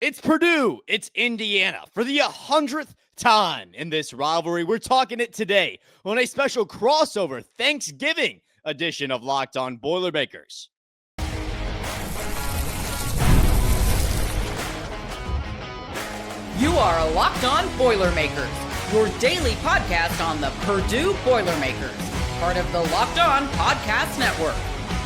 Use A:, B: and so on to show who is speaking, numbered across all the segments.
A: It's Purdue. It's Indiana for the 100th time in this rivalry. We're talking it today on a special crossover Thanksgiving edition of Locked On Boilermakers.
B: You are Locked On Boilermakers, your daily podcast on the Purdue Boilermakers, part of the Locked On Podcast Network,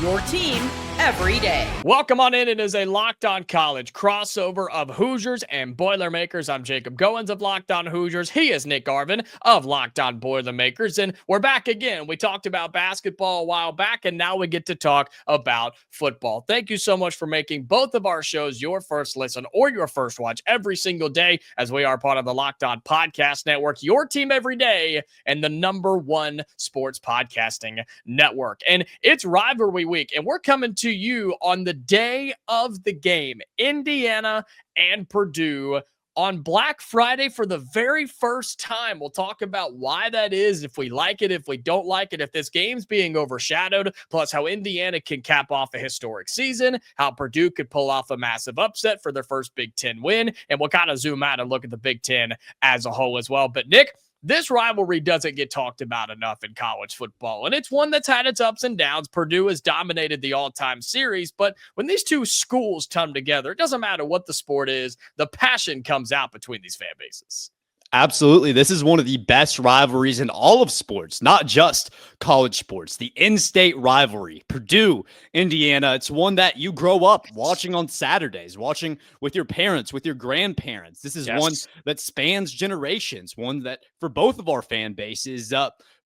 B: your team every day.
C: Welcome on in. It is a Locked On College crossover of Hoosiers and Boilermakers. I'm Jacob Goins of Locked On Hoosiers. He is Nick Arvin of Locked On Boilermakers. And we're back again. We talked about basketball a while back, and now we get to talk about football. Thank you so much for making both of our shows your first listen or your first watch every single day, as we are part of the Locked On Podcast Network, your team every day, and the #1 sports podcasting network. And it's rivalry week, and we're coming to you on the day of the game, Indiana and Purdue on Black Friday for the very first time. We'll talk about why that is, if we like it, if we don't like it, if this game's being overshadowed, plus how Indiana can cap off a historic season, how Purdue could pull off a massive upset for their first Big Ten win, and we'll kind of zoom out and look at the Big Ten as a whole as well. But Nick, this rivalry doesn't get talked about enough in college football, and it's one that's had its ups and downs. Purdue has dominated the all-time series, but when these two schools come together, it doesn't matter what the sport is, the passion comes out between these fan bases.
A: Absolutely. This is one of the best rivalries in all of sports, not just college sports. The in-state rivalry, Purdue, Indiana. It's one that you grow up watching on Saturdays, watching with your parents, with your grandparents. This is one that spans generations, one that for both of our fan bases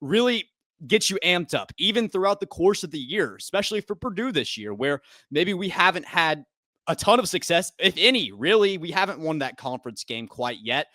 A: really gets you amped up, even throughout the course of the year, especially for Purdue this year, where maybe we haven't had a ton of success, if any, really. We haven't won that conference game quite yet.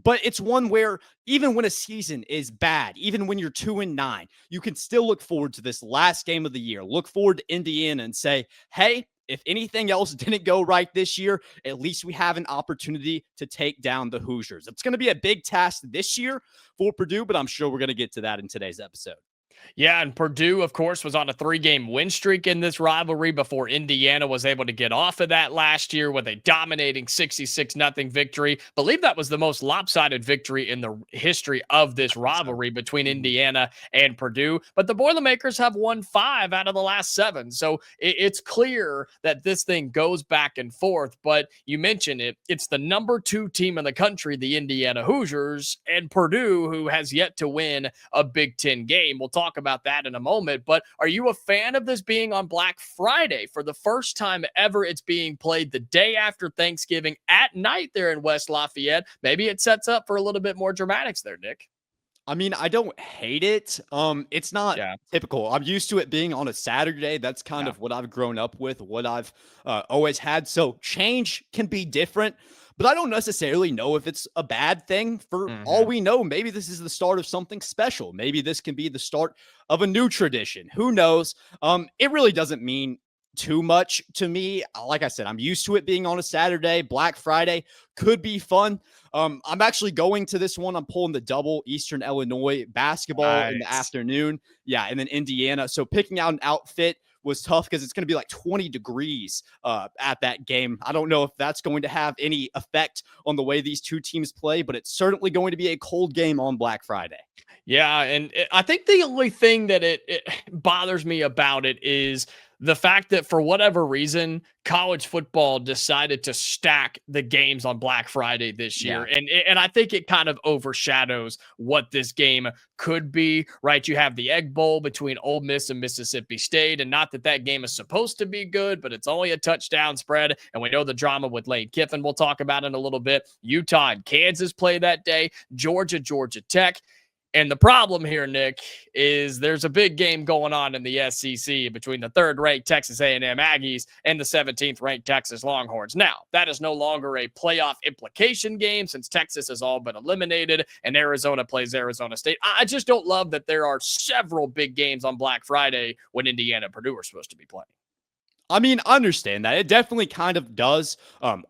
A: But it's one where even when a season is bad, even when you're 2-9, you can still look forward to this last game of the year, look forward to Indiana and say, hey, if anything else didn't go right this year, at least we have an opportunity to take down the Hoosiers. It's going to be a big task this year for Purdue, but I'm sure we're going to get to that in today's episode.
C: Yeah, and Purdue, of course, was on a 3-game win streak in this rivalry before Indiana was able to get off of that last year with a dominating 66-0 victory. Believe that was the most lopsided victory in the history of this rivalry between Indiana and Purdue. But the Boilermakers have won 5 out of the last 7. So it's clear that this thing goes back and forth. But you mentioned it. It's the #2 team in the country, the Indiana Hoosiers, and Purdue, who has yet to win a Big Ten game. We'll talk about that in a moment, but are you a fan of this being on Black Friday? For the first time ever, it's being played the day after Thanksgiving at night there in West Lafayette. Maybe it sets up for a little bit more dramatics there, Nick.
A: I mean, I don't hate it. It's not typical. I'm used to it being on a Saturday. That's kind of what I've grown up with, what I've always had. So change can be different, but I don't necessarily know if it's a bad thing. For all we know, maybe this is the start of something special. Maybe this can be the start of a new tradition. Who knows? It really doesn't mean too much to me. Like I said, I'm used to it being on a Saturday. Black Friday could be fun. I'm actually going to this one. I'm pulling the double Eastern Illinois basketball in the afternoon. Yeah, and then Indiana. So picking out an outfit was tough because it's going to be like 20 degrees at that game. I don't know if that's going to have any effect on the way these two teams play, but it's certainly going to be a cold game on Black Friday.
C: Yeah, and I think the only thing that it bothers me about it is the fact that for whatever reason, college football decided to stack the games on Black Friday this year. And I think it kind of overshadows what this game could be, right? You have the Egg Bowl between Ole Miss and Mississippi State, and not that that game is supposed to be good, but it's only a touchdown spread. And we know the drama with Lane Kiffin we'll talk about in a little bit. Utah and Kansas play that day. Georgia Tech. And the problem here, Nick, is there's a big game going on in the SEC between the 3rd-ranked Texas A&M Aggies and the 17th-ranked Texas Longhorns. Now, that is no longer a playoff implication game since Texas has all been eliminated and Arizona plays Arizona State. I just don't love that there are several big games on Black Friday when Indiana and Purdue are supposed to be playing.
A: I mean, I understand that. It definitely kind of does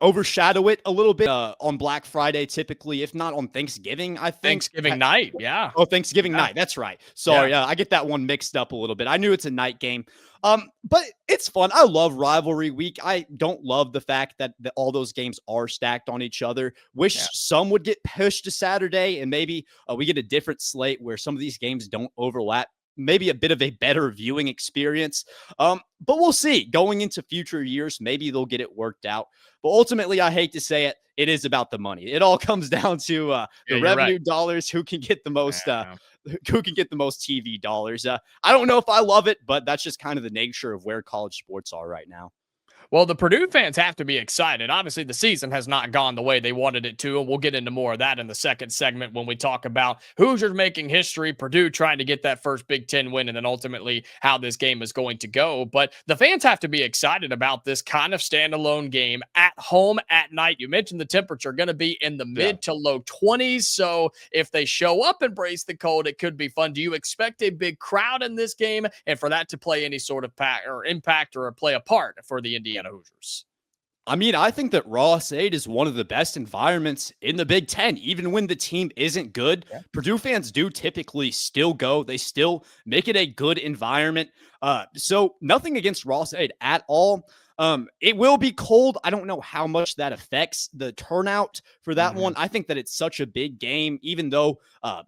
A: overshadow it a little bit on Black Friday, typically, if not on Thanksgiving, I think.
C: Thanksgiving night. Yeah.
A: Oh, Thanksgiving
C: Yeah.
A: night. That's right. Sorry,
C: Yeah.
A: I get that one mixed up a little bit. I knew it's a night game. But it's fun. I love rivalry week. I don't love the fact that all those games are stacked on each other. Wish some would get pushed to Saturday, and maybe we get a different slate where some of these games don't overlap. Maybe a bit of a better viewing experience. But we'll see. Going into future years, maybe they'll get it worked out. But ultimately, I hate to say it, it is about the money. It all comes down to the revenue dollars. Who can get the most? Who can get the most TV dollars? I don't know if I love it, but that's just kind of the nature of where college sports are right now.
C: Well, the Purdue fans have to be excited. Obviously, the season has not gone the way they wanted it to, and we'll get into more of that in the second segment when we talk about Hoosiers making history, Purdue trying to get that first Big Ten win, and then ultimately how this game is going to go. But the fans have to be excited about this kind of standalone game at home at night. You mentioned the temperature going to be in the mid to low 20s, so if they show up and brace the cold, it could be fun. Do you expect a big crowd in this game, and for that to play any sort of impact or play a part for the Indiana Hoosiers?
A: I mean, I think that Ross-Ade is one of the best environments in the Big Ten. Even when the team isn't good, Purdue fans do typically still go. They still make it a good environment. So nothing against Ross-Ade at all. It will be cold. I don't know how much that affects the turnout for that one. I think that it's such a big game, even though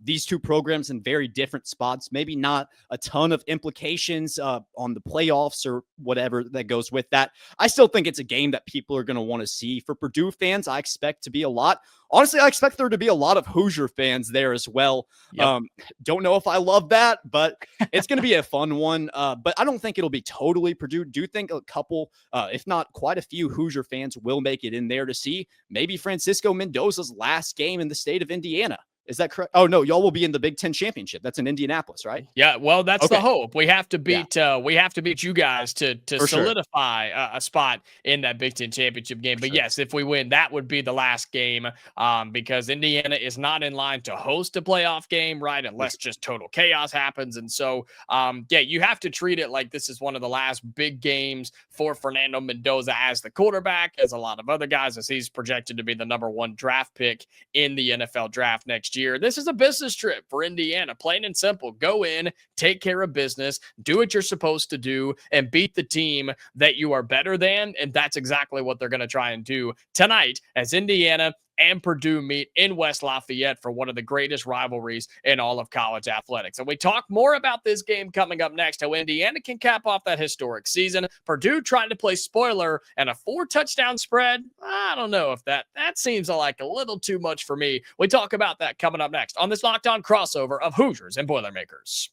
A: these two programs in very different spots, maybe not a ton of implications on the playoffs or whatever that goes with that. I still think it's a game that people are going to want to see. For Purdue fans, I expect to be a lot. Honestly, I expect there to be a lot of Hoosier fans there as well. Don't know if I love that, but it's going to be a fun one. But I don't think it'll be totally Purdue. Do think a couple, if not quite a few Hoosier fans will make it in there to see maybe Francisco Mendoza's last game in the state of Indiana. Is that correct? Oh no, y'all will be in the Big Ten championship. That's in Indianapolis, right?
C: Yeah, well, that's the hope. We have to beat you guys to solidify a spot in that Big Ten championship game. But yes, if we win, that would be the last game because Indiana is not in line to host a playoff game, right? Unless just total chaos happens. And so, you have to treat it like this is one of the last big games for Fernando Mendoza as the quarterback, as a lot of other guys, as he's projected to be the #1 draft pick in the NFL draft next year. This is a business trip for Indiana, plain and simple. Go in, take care of business, do what you're supposed to do, and beat the team that you are better than. And that's exactly what they're going to try and do tonight as Indiana and Purdue meet in West Lafayette for one of the greatest rivalries in all of college athletics. And we talk more about this game coming up next, how Indiana can cap off that historic season. Purdue trying to play spoiler and a 4-touchdown spread. I don't know if that seems like a little too much for me. We talk about that coming up next on this Locked On crossover of Hoosiers and Boilermakers.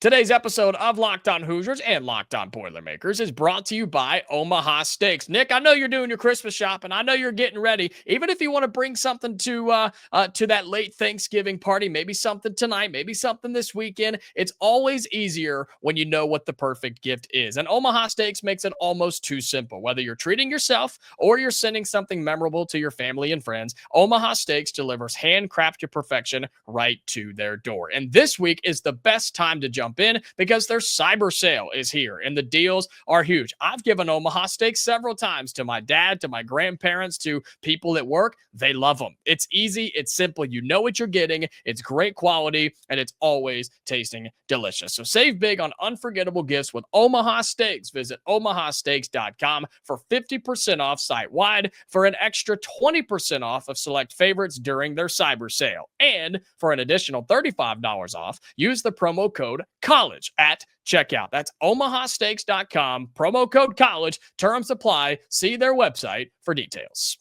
C: Today's episode of Locked On Hoosiers and Locked On Boilermakers is brought to you by Omaha Steaks. Nick, I know you're doing your Christmas shopping. I know you're getting ready. Even if you want to bring something to that late Thanksgiving party, maybe something tonight, maybe something this weekend, it's always easier when you know what the perfect gift is. And Omaha Steaks makes it almost too simple. Whether you're treating yourself or you're sending something memorable to your family and friends, Omaha Steaks delivers handcrafted perfection right to their door. And this week is the best time to jump in because their cyber sale is here and the deals are huge. I've given Omaha Steaks several times to my dad, to my grandparents, to people at work. They love them. It's easy. It's simple. You know what you're getting. It's great quality and it's always tasting delicious. So save big on unforgettable gifts with Omaha Steaks. Visit omahasteaks.com for 50% off site-wide, for an extra 20% off of select favorites during their cyber sale. And for an additional $35 off, use the promo code college at checkout. That's omahasteaks.com, promo code college. Terms apply. See their website for details.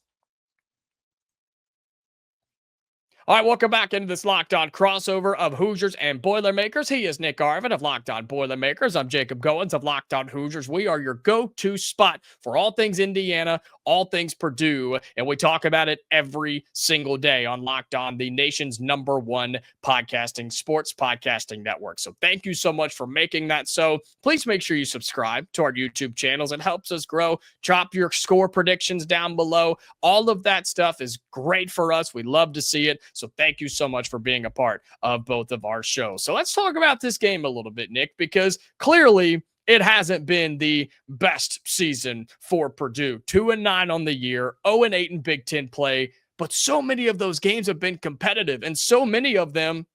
C: All right, welcome back into this Locked On crossover of Hoosiers and Boilermakers. He is Nick Arvin of Locked On Boilermakers. I'm Jacob Goins of Locked On Hoosiers. We are your go-to spot for all things Indiana, all things Purdue, and we talk about it every single day on Locked On, the nation's #1 sports podcasting network. So thank you so much for making that so. Please make sure you subscribe to our YouTube channels. It helps us grow. Drop your score predictions down below. All of that stuff is great for us. We love to see it. So thank you so much for being a part of both of our shows. So let's talk about this game a little bit, Nick, because clearly it hasn't been the best season for Purdue. 2-9 on the year, 0-8 in Big Ten play, but so many of those games have been competitive, and so many of them,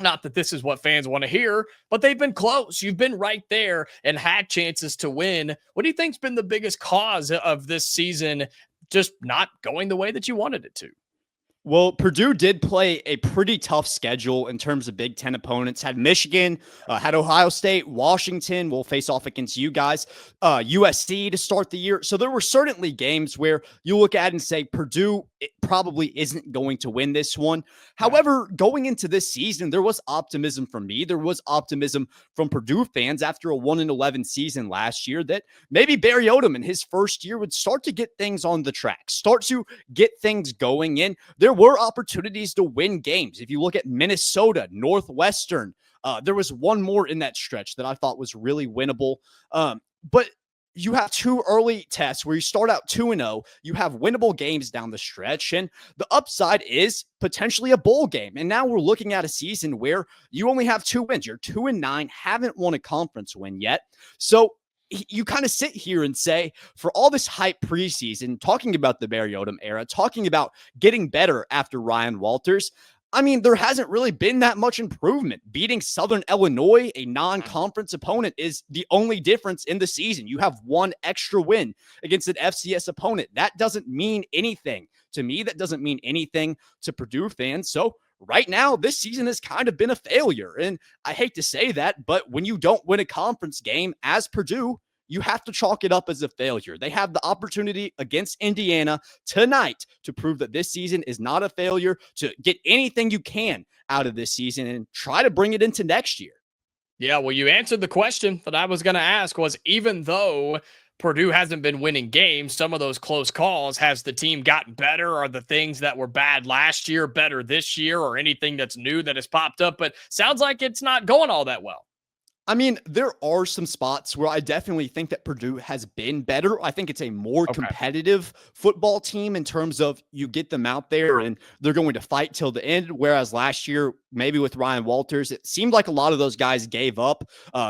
C: not that this is what fans want to hear, but they've been close. You've been right there and had chances to win. What do you think's been the biggest cause of this season just not going the way that you wanted it to?
A: Well, Purdue did play a pretty tough schedule in terms of Big Ten opponents. Had Michigan, had Ohio State, Washington will face off against you guys, USC to start the year. So there were certainly games where you look at and say Purdue probably isn't going to win this one. However, going into this season, there was optimism from me. There was optimism from Purdue fans after a 1-11 season last year that maybe Barry Odom in his first year would start to get things on the track, start to get things going in. There were opportunities to win games. If you look at Minnesota, Northwestern, there was one more in that stretch that I thought was really winnable. But you have two early tests where you start out 2-0. You have winnable games down the stretch, and the upside is potentially a bowl game. And now we're looking at a season where you only have 2 wins. You're 2-9, haven't won a conference win yet. So you kind of sit here and say, for all this hype preseason, talking about the Barry Odom era, talking about getting better after Ryan Walters, I mean, there hasn't really been that much improvement. Beating Southern Illinois, a non-conference opponent, is the only difference in the season. You have one extra win against an FCS opponent. That doesn't mean anything to me. That doesn't mean anything to Purdue fans. So right now, this season has kind of been a failure. And I hate to say that, but when you don't win a conference game as Purdue, you have to chalk it up as a failure. They have the opportunity against Indiana tonight to prove that this season is not a failure, to get anything you can out of this season and try to bring it into next year.
C: Yeah, well, you answered the question that I was going to ask was, even though Purdue hasn't been winning games, some of those close calls, has the team gotten better? Are the things that were bad last year better this year, or anything that's new that has popped up? But sounds like it's not going all that well.
A: I mean, there are some spots where I definitely think that Purdue has been better. I think it's a more competitive football team in terms of you get them out there and they're going to fight till the end. Whereas last year, maybe with Ryan Walters, it seemed like a lot of those guys gave up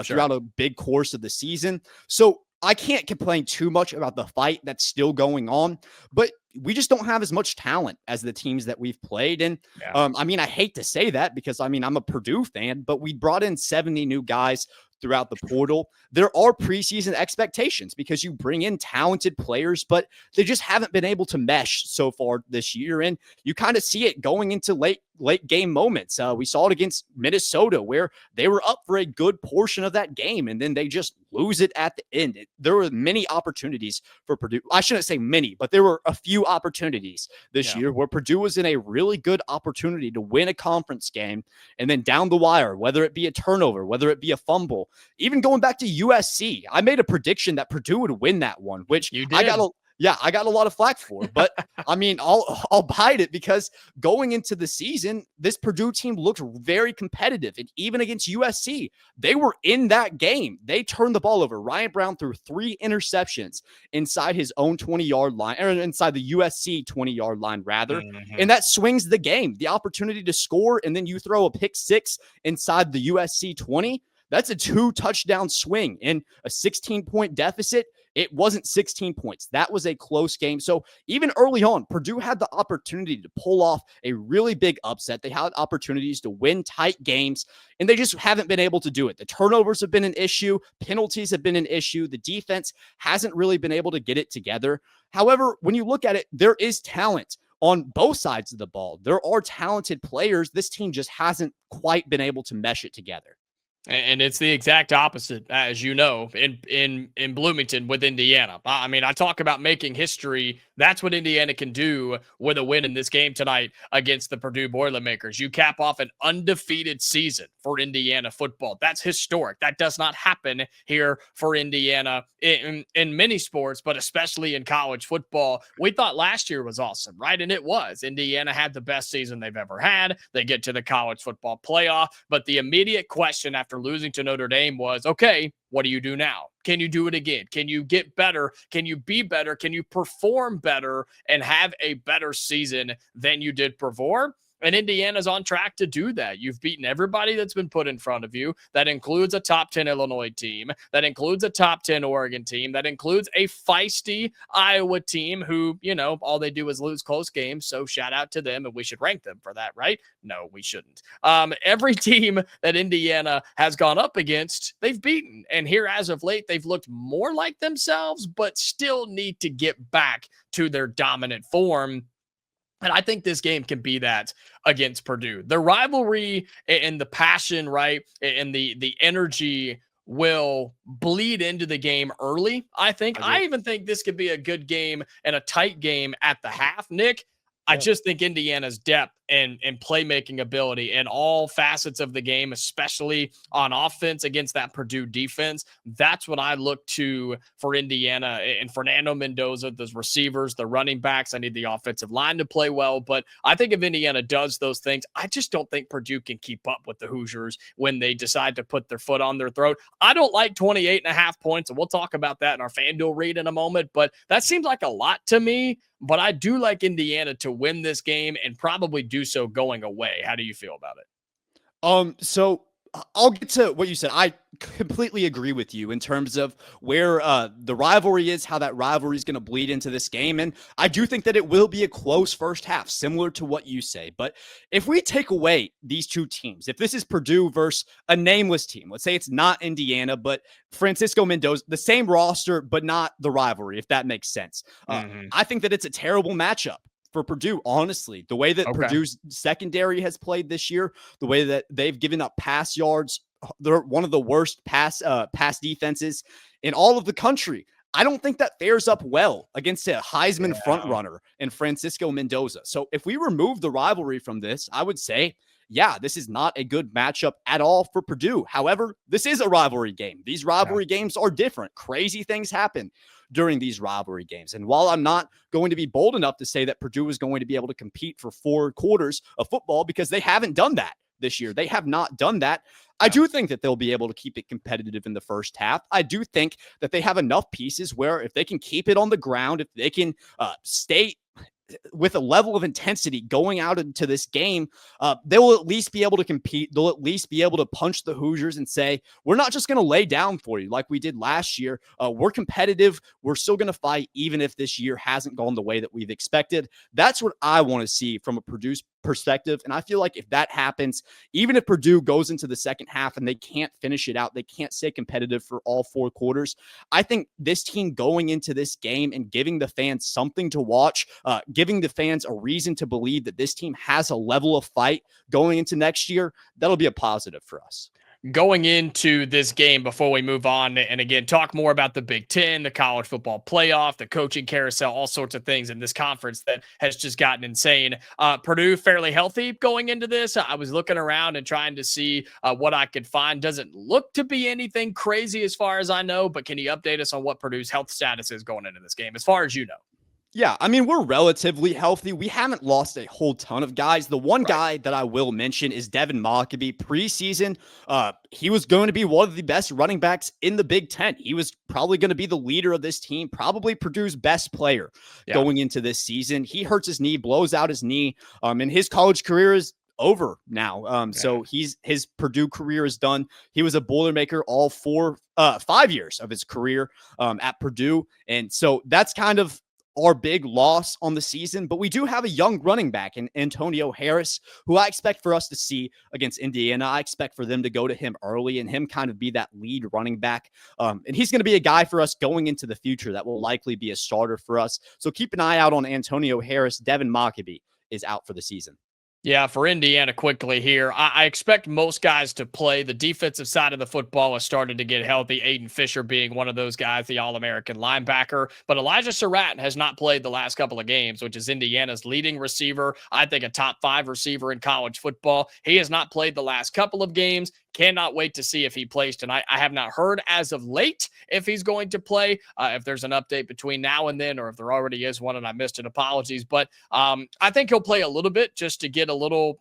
A: throughout a big course of the season. So I can't complain too much about the fight that's still going on, but we just don't have as much talent as the teams that we've played. And I mean, I hate to say that because I mean, I'm a Purdue fan, but we brought in 70 new guys throughout the portal. There are preseason expectations because you bring in talented players, but they just haven't been able to mesh so far this year. And you kind of see it going into late game moments. We saw it against Minnesota where they were up for a good portion of that game and then they just lose it at the end. There were many opportunities for Purdue. I shouldn't say many, but there were a few opportunities this year where Purdue was in a really good opportunity to win a conference game. And then down the wire, whether it be a turnover, whether it be a fumble, even going back to USC, I made a prediction that Purdue would win that one, which
C: you did.
A: I got a lot of flack for, but I mean, I'll bite it because going into the season, this Purdue team looked very competitive. And even against USC, they were in that game. They turned the ball over. Ryan Brown threw 3 interceptions inside his own 20-yard line, or inside the USC 20-yard line, rather. And that swings the game. The opportunity to score, and then you throw a pick 6 inside the USC 20. That's a 2-touchdown swing in a 16-point deficit. It wasn't 16 points. That was a close game. So even early on, Purdue had the opportunity to pull off a really big upset. They had opportunities to win tight games, and they just haven't been able to do it. The turnovers have been an issue. Penalties have been an issue. The defense hasn't really been able to get it together. However, when you look at it, there is talent on both sides of the ball. There are talented players. This team just hasn't quite been able to mesh it together.
C: And it's the exact opposite, as you know, in Bloomington with Indiana. I mean, I talk about making history. That's what Indiana can do with a win in this game tonight against the Purdue Boilermakers. You cap off an undefeated season for Indiana football. That's historic. That does not happen here for Indiana in many sports, but especially in college football. We thought last year was awesome, right? And it was. Indiana had the best season they've ever had. They get to the college football playoff. But the immediate question after losing to Notre Dame was, okay, what do you do now? Can you do it again? Can you get better? Can you be better? Can you perform better and have a better season than you did before? And Indiana's on track to do that. You've beaten everybody that's been put in front of you. That includes a top 10 Illinois team. That includes a top 10 Oregon team. That includes a feisty Iowa team who, all they do is lose close games. So shout out to them, and we should rank them for that, right? No, we shouldn't. Every team that Indiana has gone up against, they've beaten. And here as of late, they've looked more like themselves, but still need to get back to their dominant form. And I think this game can be that against Purdue. The rivalry and the passion, right, and the energy will bleed into the game early, I think. I even think this could be a good game and a tight game at the half, Nick. I just think Indiana's depth and playmaking ability in all facets of the game, especially on offense against that Purdue defense, that's what I look to for Indiana. And Fernando Mendoza, the receivers, the running backs, I need the offensive line to play well. But I think if Indiana does those things, I just don't think Purdue can keep up with the Hoosiers when they decide to put their foot on their throat. I don't like 28.5 points, and we'll talk about that in our FanDuel read in a moment, but that seems like a lot to me. But I do like Indiana to win this game and probably do so going away. How do you feel about it?
A: So I'll get to what you said. I completely agree with you in terms of where the rivalry is, how that rivalry is going to bleed into this game. And I do think that it will be a close first half, similar to what you say. But if we take away these two teams, if this is Purdue versus a nameless team, let's say it's not Indiana, but Francisco Mendoza, the same roster, but not the rivalry, if that makes sense. I think that it's a terrible matchup for Purdue, honestly. The way that Purdue's secondary has played this year, the way that they've given up pass yards, they're one of the worst pass defenses in all of the country. I don't think that fares up well against a Heisman frontrunner in Francisco Mendoza. So if we remove the rivalry from this, I would say, this is not a good matchup at all for Purdue. However, this is a rivalry game. These rivalry games are different. Crazy things happen during these rivalry games. And while I'm not going to be bold enough to say that Purdue is going to be able to compete for 4 quarters of football, because they haven't done that this year. They have not done that. I do think that they'll be able to keep it competitive in the first half. I do think that they have enough pieces where if they can keep it on the ground, if they can stay with a level of intensity going out into this game, they will at least be able to compete. They'll at least be able to punch the Hoosiers and say, we're not just going to lay down for you like we did last year. We're competitive. We're still going to fight, even if this year hasn't gone the way that we've expected. That's what I want to see from a Purdue perspective. And I feel like if that happens, even if Purdue goes into the second half and they can't finish it out, they can't stay competitive for all 4 quarters, I think this team going into this game and giving the fans something to watch, giving the fans a reason to believe that this team has a level of fight going into next year, that'll be a positive for us.
C: Going into this game, before we move on and again talk more about the Big Ten, the college football playoff, the coaching carousel, all sorts of things in this conference that has just gotten insane. Purdue fairly healthy going into this. I was looking around and trying to see what I could find. Doesn't look to be anything crazy as far as I know, but can you update us on what Purdue's health status is going into this game, as far as you know?
A: Yeah, I mean, we're relatively healthy. We haven't lost a whole ton of guys. The one guy that I will mention is Devin Mockabee. Preseason, he was going to be one of the best running backs in the Big Ten. He was probably going to be the leader of this team, probably Purdue's best player going into this season. He hurts his knee, blows out his knee, and his college career is over now. So his Purdue career is done. He was a Boilermaker all 5 years of his career at Purdue. And so that's kind of our big loss on the season, but we do have a young running back in Antonio Harris, who I expect for us to see against Indiana. I expect for them to go to him early and him kind of be that lead running back. And he's going to be a guy for us going into the future that will likely be a starter for us. So keep an eye out on Antonio Harris. Devin Mockabee is out for the season.
C: Yeah, for Indiana quickly here, I expect most guys to play. The defensive side of the football has started to get healthy, Aiden Fisher being one of those guys, the All-American linebacker. But Elijah Surratt has not played the last couple of games, which is Indiana's leading receiver. I think a top 5 receiver in college football. He has not played the last couple of games. cannot wait to see if he plays tonight. I have not heard as of late if he's going to play. If there's an update between now and then, or if there already is one and I missed it, apologies. But I think he'll play a little bit just to get a little,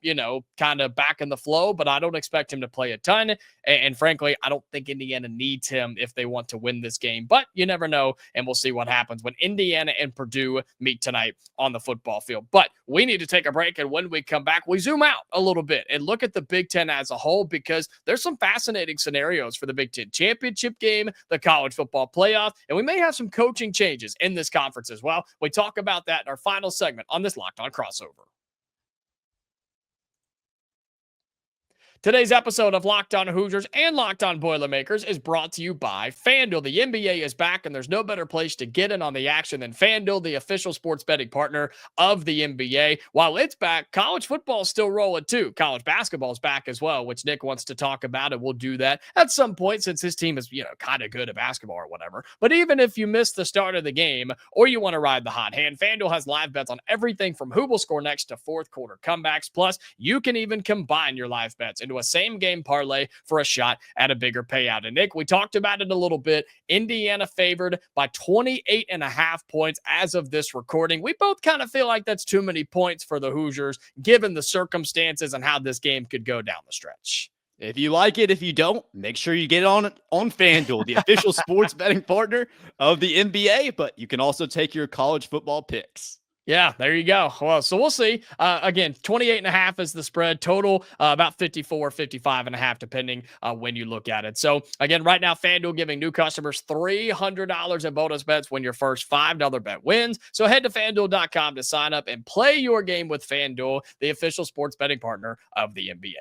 C: kind of back in the flow, but I don't expect him to play a ton. And frankly, I don't think Indiana needs him if they want to win this game, but you never know. And we'll see what happens when Indiana and Purdue meet tonight on the football field. But we need to take a break. And when we come back, we zoom out a little bit and look at the Big Ten as a whole, because there's some fascinating scenarios for the Big Ten championship game, the college football playoff, and we may have some coaching changes in this conference as well. We talk about that in our final segment on this Locked On Crossover. Today's episode of Locked On Hoosiers and Locked On Boilermakers is brought to you by FanDuel. The NBA is back, and there's no better place to get in on the action than FanDuel, the official sports betting partner of the NBA. While it's back, college football is still rolling too. College basketball is back as well, which Nick wants to talk about, and we'll do that at some point since his team is, kind of good at basketball or whatever. But even if you missed the start of the game or you want to ride the hot hand, FanDuel has live bets on everything from who will score next to fourth quarter comebacks. Plus, you can even combine your live bets into a same game parlay for a shot at a bigger payout. And Nick, we talked about it a little bit. Indiana favored by 28.5 points as of this recording. We both kind of feel like that's too many points for the Hoosiers, given the circumstances and how this game could go down the stretch.
A: If you like it, if you don't, make sure you get on FanDuel, the official sports betting partner of the NBA, but you can also take your college football picks.
C: Yeah, there you go. Well, so we'll see. Again, 28.5 is the spread. Total about 54, 55.5, depending when you look at it. So again, right now, FanDuel giving new customers $300 in bonus bets when your first $5 bet wins. So head to FanDuel.com to sign up and play your game with FanDuel, the official sports betting partner of the NBA.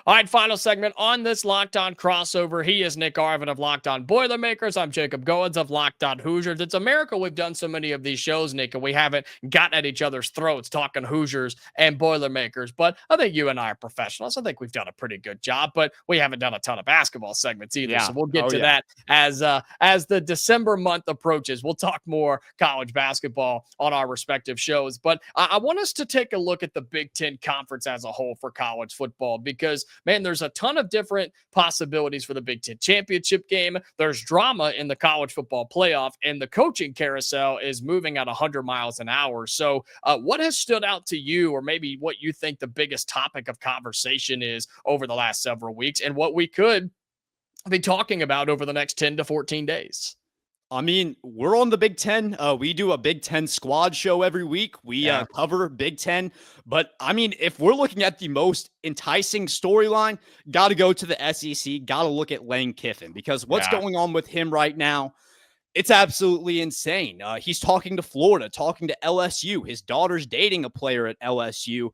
C: All right, final segment on this Locked On crossover. He is Nick Arvin of Locked On Boilermakers. I'm Jacob Goins of Locked On Hoosiers. It's a miracle we've done so many of these shows, Nick, and we haven't gotten at each other's throats talking Hoosiers and Boilermakers. But I think you and I are professionals. I think we've done a pretty good job, but we haven't done a ton of basketball segments either. Yeah. So we'll get to that as the December month approaches. We'll talk more college basketball on our respective shows. But I want us to take a look at the Big Ten Conference as a whole for college football, because man, there's a ton of different possibilities for the Big Ten championship game. There's drama in the college football playoff, and the coaching carousel is moving at 100 miles an hour. So what has stood out to you, or maybe what you think the biggest topic of conversation is over the last several weeks, and what we could be talking about over the next 10 to 14 days?
A: I mean, we're on the Big Ten. We do a Big Ten squad show every week. We cover Big Ten. But, I mean, if we're looking at the most enticing storyline, got to go to the SEC, got to look at Lane Kiffin, because what's going on with him right now, it's absolutely insane. He's talking to Florida, talking to LSU. His daughter's dating a player at LSU.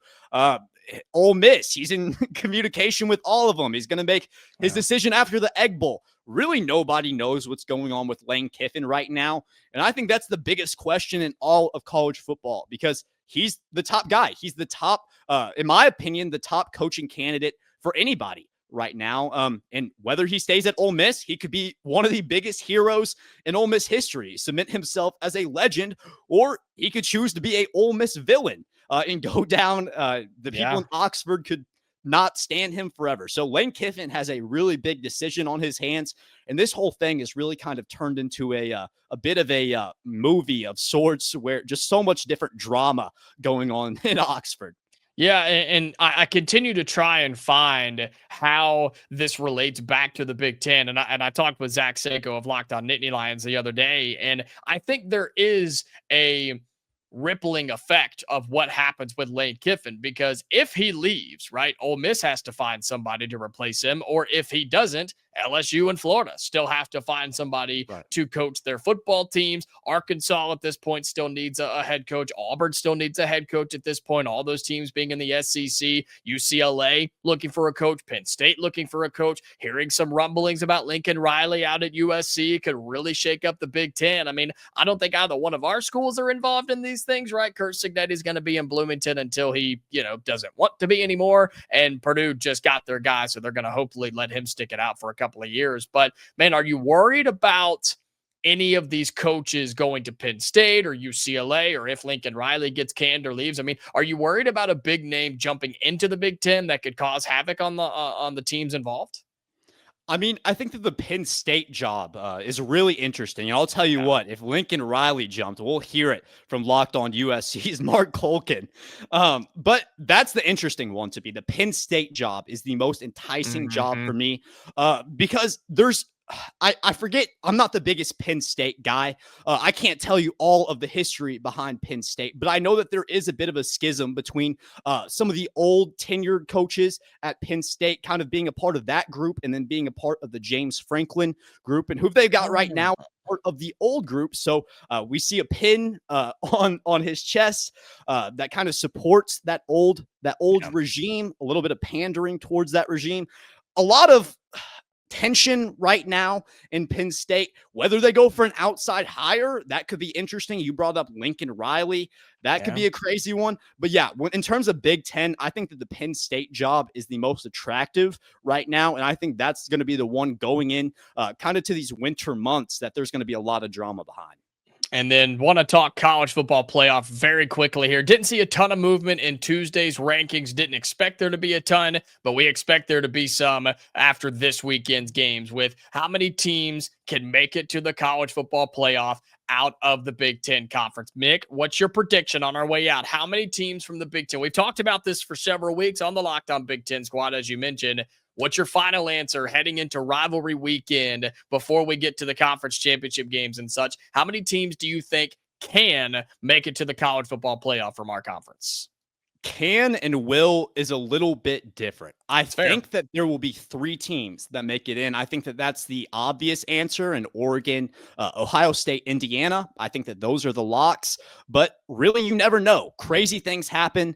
A: Ole Miss, he's in communication with all of them. He's going to make his decision after the Egg Bowl. Really, nobody knows what's going on with Lane Kiffin right now. And I think that's the biggest question in all of college football, because he's the top guy. He's the top, in my opinion, the top coaching candidate for anybody right now. And whether he stays at Ole Miss, he could be one of the biggest heroes in Ole Miss history, cement himself as a legend, or he could choose to be a Ole Miss villain and go down. The people in Oxford could not stand him forever. So Lane Kiffin has a really big decision on his hands, and this whole thing is really kind of turned into a bit of a movie of sorts, where just so much different drama going on in Oxford.
C: Yeah, and I continue to try and find how this relates back to the Big Ten. And I talked with Zach Seiko of Locked On Nittany Lions the other day, and I think there is a rippling effect of what happens with Lane Kiffin, because if he leaves, right, Ole Miss has to find somebody to replace him, or if he doesn't, LSU and Florida still have to find somebody to coach their football teams. Arkansas at this point still needs a head coach. Auburn still needs a head coach at this point. All those teams being in the SEC, UCLA looking for a coach, Penn State looking for a coach, hearing some rumblings about Lincoln Riley out at USC could really shake up the Big Ten. I mean, I don't think either one of our schools are involved in these things, right? Curt Cignetti's going to be in Bloomington until he, doesn't want to be anymore. And Purdue just got their guy, so they're going to hopefully let him stick it out for a couple of years. But man, are you worried about any of these coaches going to Penn State or UCLA, or if Lincoln Riley gets canned or leaves? I mean, are you worried about a big name jumping into the Big Ten that could cause havoc on the teams involved?
A: I mean, I think that the Penn State job is really interesting. And I'll tell you what, if Lincoln Riley jumped, we'll hear it from Locked On USC's Mark Colkin. But that's the interesting one to be. The Penn State job is the most enticing job for me because I forget, I'm not the biggest Penn State guy. I can't tell you all of the history behind Penn State, but I know that there is a bit of a schism between some of the old tenured coaches at Penn State kind of being a part of that group and then being a part of the James Franklin group, and who they've got right now part of the old group. So we see a pin on his chest that kind of supports that old regime, a little bit of pandering towards that regime. A lot of tension right now in Penn State. Whether they go for an outside hire, that could be interesting. You brought up Lincoln Riley. That could be a crazy one. But yeah, in terms of Big Ten, I think that the Penn State job is the most attractive right now. And I think that's going to be the one going in kind of to these winter months that there's going to be a lot of drama behind.
C: And then want to talk college football playoff very quickly here. Didn't see a ton of movement in Tuesday's rankings. Didn't expect there to be a ton, but we expect there to be some after this weekend's games with how many teams can make it to the college football playoff out of the Big Ten Conference. Mick, what's your prediction on our way out? How many teams from the Big Ten? We've talked about this for several weeks on the Locked On Big Ten Squad, as you mentioned. What's your final answer heading into rivalry weekend before we get to the conference championship games and such? How many teams do you think can make it to the college football playoff from our conference?
A: Can and will is a little bit different. I think that there will be 3 teams that make it in. I think that that's the obvious answer in Oregon, Ohio State, Indiana. I think that those are the locks, but really you never know. Crazy things happen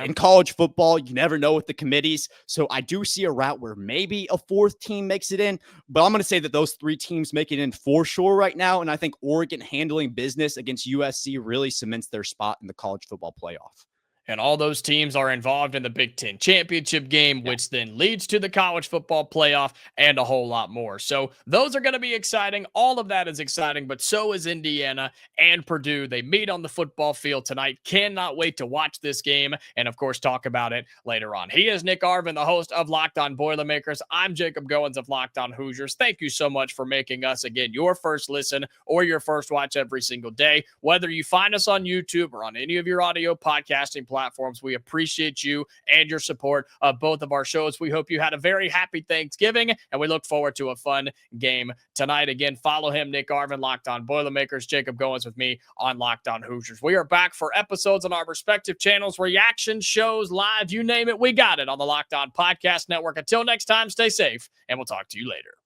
A: in college football. You never know with the committees. So I do see a route where maybe a 4th team makes it in, but I'm going to say that those 3 teams make it in for sure right now. And I think Oregon handling business against USC really cements their spot in the college football playoff.
C: And all those teams are involved in the Big Ten championship game, which then leads to the college football playoff and a whole lot more. So those are going to be exciting. All of that is exciting, but so is Indiana and Purdue. They meet on the football field tonight. Cannot wait to watch this game and, of course, talk about it later on. He is Nick Arvin, the host of Locked On Boilermakers. I'm Jacob Goins of Locked On Hoosiers. Thank you so much for making us, again, your first listen or your first watch every single day. Whether you find us on YouTube or on any of your audio podcasting platforms, we appreciate you and your support of both of our shows. We hope you had a very happy Thanksgiving, and we look forward to a fun game tonight. Again, follow him, Nick Arvin, Locked On Boilermakers, Jacob Goins with me on Locked On Hoosiers. We are back for episodes on our respective channels, reaction shows, live, you name it, we got it on the Locked On Podcast Network. Until next time, stay safe, and we'll talk to you later.